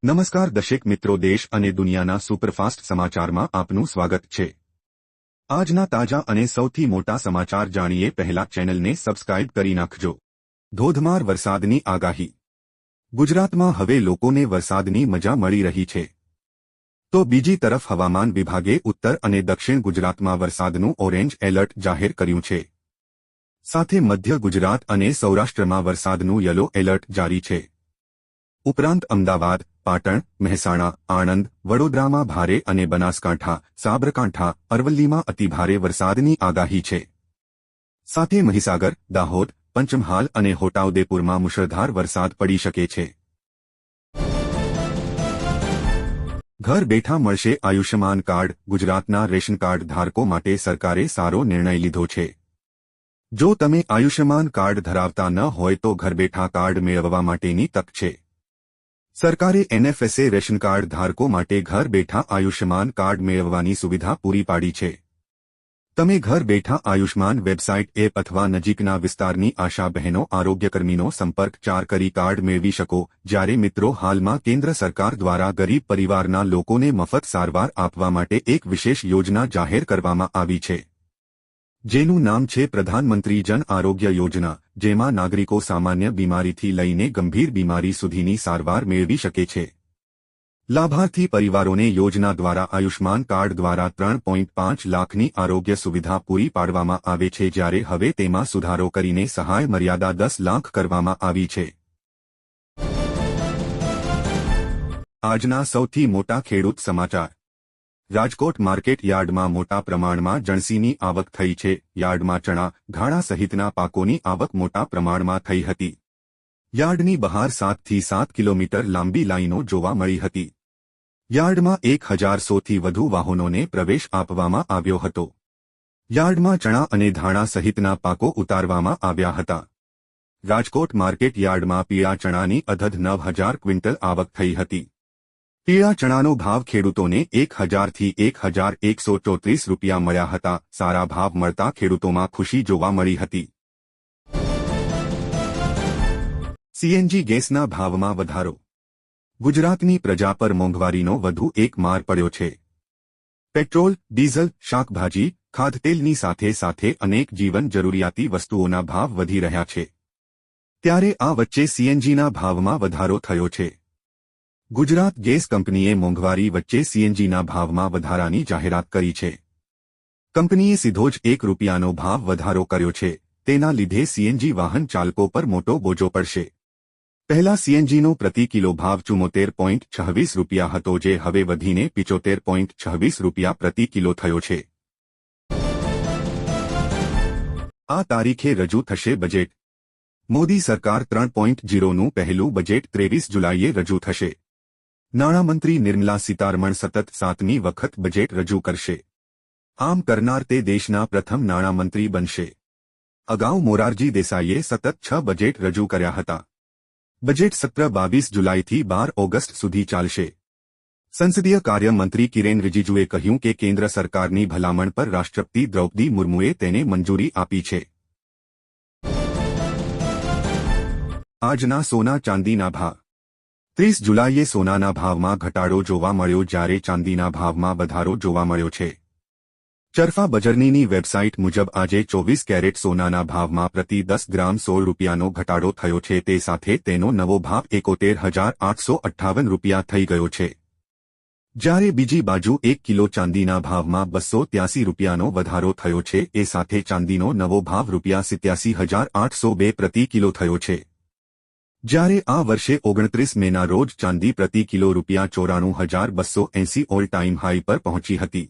નમસ્કાર દર્શક મિત્રો, દેશ અને દુનિયાના સુપરફાસ્ટ સમાચારમાં આપનું સ્વાગત છે। આજના તાજા અને સૌથી મોટા સમાચાર જાણીએ પહેલા ચેનલને સબસ્ક્રાઇબ કરી નાખજો। ધોધમાર વરસાદની આગાહી। ગુજરાતમાં હવે લોકોને વરસાદની મજા મળી રહી છે, તો બીજી તરફ હવામાન વિભાગે ઉત્તર અને દક્ષિણ ગુજરાતમાં વરસાદનું ઓરેન્જ એલર્ટ જાહેર કર્યું છે। સાથે મધ્ય ગુજરાત અને સૌરાષ્ટ્રમાં વરસાદનું યલો એલર્ટ જારી છે। ઉપરાંત અમદાવાદ, પાટણ, મહેસાણા, આણંદ, વડોદરામાં ભારે અને બનાસકાંઠા, સાબરકાંઠા, અરવલ્લીમાં અતિભારે વરસાદની આગાહી છે। સાથે મહીસાગર, દાહોદ, પંચમહાલ અને છોટાઉદેપુરમાં મુશળધાર વરસાદ પડી શકે છે। ઘર બેઠા મળશે આયુષ્યમાન કાર્ડ। ગુજરાતના રેશન કાર્ડ ધારકો માટે સરકારે સારો નિર્ણય લીધો છે। જો તમે આયુષ્યમાન કાર્ડ ધરાવતા ન હોય તો ઘર બેઠા કાર્ડ મેળવવા માટેની તક છે। સરકારે એનએફએસએ રેશન કાર્ડ ધારકો માટે ઘર બેઠા આયુષ્યમાન કાર્ડ મેળવવાની સુવિધા પૂરી પાડી છે। તમે ઘર બેઠા આયુષ્માન વેબસાઇટ એપ અથવા નજીકના વિસ્તારની આશા બહેનો આરોગ્યકર્મીનો સંપર્ક કરી કાર્ડ મેળવી શકો। જ્યારે મિત્રો, હાલમાં કેન્દ્ર સરકાર દ્વારા ગરીબ પરિવારના લોકોને મફત સારવાર આપવા માટે એક વિશેષ યોજના જાહેર કરવામાં આવી છે, જેનું નામ છે પ્રધાનમંત્રી જન આરોગ્ય યોજના, જેમાં નાગરિકો સામાન્ય બીમારીથી લઈને ગંભીર બીમારી સુધીની સારવાર મેળવી શકે છે। લાભાર્થી પરિવારોને યોજના દ્વારા આયુષ્માન કાર્ડ દ્વારા 3.5 લાખની આરોગ્ય સુવિધા પૂરી પાડવામાં આવે છે, જ્યારે હવે તેમાં સુધારો કરીને સહાય મર્યાદા 10 લાખ કરવામાં આવી છે। આજના સૌથી મોટા ખેડૂત સમાચાર। રાજકોટ માર્કેટ યાર્ડમાં મોટા પ્રમાણમાં જણસીની આવક થઈ છે। યાર્ડમાં ચણા, ઘાણા સહિતના પાકોની આવક મોટા પ્રમાણમાં થઈ હતી। યાર્ડની બહાર 7 થી 7 કિલોમીટર લાંબી લાઇનો જોવા મળી હતી। યાર્ડમાં 1100થી વધુ વાહનોને પ્રવેશ આપવામાં આવ્યો હતો। યાર્ડમાં ચણા અને ધાણા સહિતના પાકો ઉતારવામાં આવ્યા હતા। રાજકોટ માર્કેટ યાર્ડમાં પીળા ચણાની અધધ 9000 ક્વિન્ટલ આવક થઈ હતી। પીળા ચણાનો ભાવ ખેડૂતોને 1000 થી 1134 રૂપિયા મળ્યા હતા। સારા ભાવ મળતા ખેડૂતોમાં ખુશી જોવા મળી હતી। સીએનજી ગેસના ભાવમાં વધારો। ગુજરાતની પ્રજા પર મોંઘવારીનો વધુ એક માર પડ્યો છે। પેટ્રોલ, ડીઝલ, શાકભાજી, ખાદ્યતેલની સાથે સાથે અનેક જીવન જરૂરિયાતી વસ્તુઓના ભાવ વધી રહ્યા છે। ત્યારે આ વચ્ચે સીએનજીના ભાવમાં વધારો થયો છે। ગુજરાત ગેસ કંપનીએ મોંઘવારી વચ્ચે સીએનજીના ભાવમાં વધારાની જાહેરાત કરી છે। કંપનીએ સીધો જ ₹1નો ભાવ વધારો કર્યો છે। તેના લીધે સીએનજી વાહન ચાલકો પર મોટો બોજો પડશે। પહેલા સીએનજીનો પ્રતિ કિલો ભાવ 74.26 રૂપિયા હતો, જે હવે વધીને 75.26 રૂપિયા પ્રતિ કિલો થયો છે। આ તારીખે રજૂ થશે બજેટ। મોદી સરકાર 3.0નું પહેલું બજેટ 23 જુલાઈએ રજૂ થશે। નાણામંત્રી નિર્મલા સીતારમણ સતત 7મી વખત બજેટ રજૂ કરશે। આમ કરનાર તે દેશના પ્રથમ નાણામંત્રી બનશે। અગાઉ મોરારજી દેસાઈએ સતત 6 બજેટ રજૂ કર્યા હતા। બજેટ સત્ર 22 જુલાઈથી 12 ઓગસ્ટ સુધી ચાલશે। સંસદીય કાર્ય મંત્રી કિરેન રિજિજુએ કહ્યું કે કેન્દ્ર સરકારની ભલામણ પર રાષ્ટ્રપતિ દ્રૌપદી મુર્મુએ તેને મંજૂરી આપી છે। આજના સોના ચાંદીના ભાવ। 30 જુલાઈએ સોનાના ભાવમાં ઘટાડો જોવા મળ્યો, જ્યારે ચાંદીના ભાવમાં વધારો જોવા મળ્યો છે। ચરફા બજારની વેબસાઇટ મુજબ આજે 24 કેરેટ સોનાના ભાવમાં પ્રતિ 10 ગ્રામ 16 રૂપિયાનો ઘટાડો થયો છે। તે સાથે તેનો નવો ભાવ 71,858 રૂપિયા થઈ ગયો છે। જ્યારે બીજી બાજુ 1 કિલો ચાંદીના ભાવમાં 283 રૂપિયાનો વધારો થયો છે। એ સાથે ચાંદીનો નવો ભાવ ₹87,802 પ્રતિ કિલો થયો છે। જ્યારે આ વર્ષે 29 મેના રોજ ચાંદી પ્રતિ કિલો ₹94,280 ઓલ ટાઈમ હાઈ પર પહોંચી હતી।